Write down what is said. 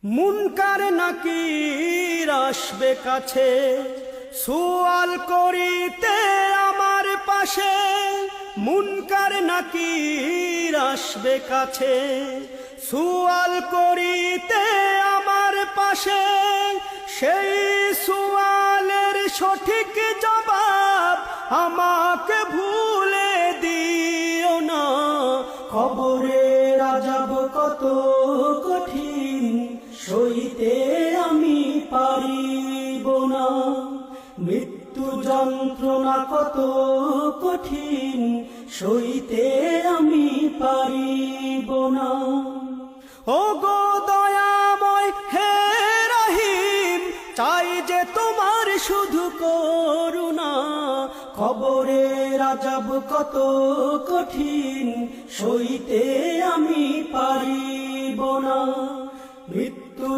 মুনকার নাকির আসবে কাছে, সুয়াল করিতে আমার পাশে। মুনকার নাকির আসবে কাছে, সুয়াল করিতে আমার পাশে। সেই সুয়ালের সঠিক জবাব আমাকে ভুলে দিও না। কবরের আযাব কত কঠিন, সইতে আমি পারিব না। মৃত্যু যন্ত্রণা কত কঠিন, সইতে আমি পারিব না। ও গো দয়াময় হে রহিম, চাই যে তোমার শুধু করুণা। কবরের আযাব কত কঠিন, সইতে আমি পারিব না। মৃত্যু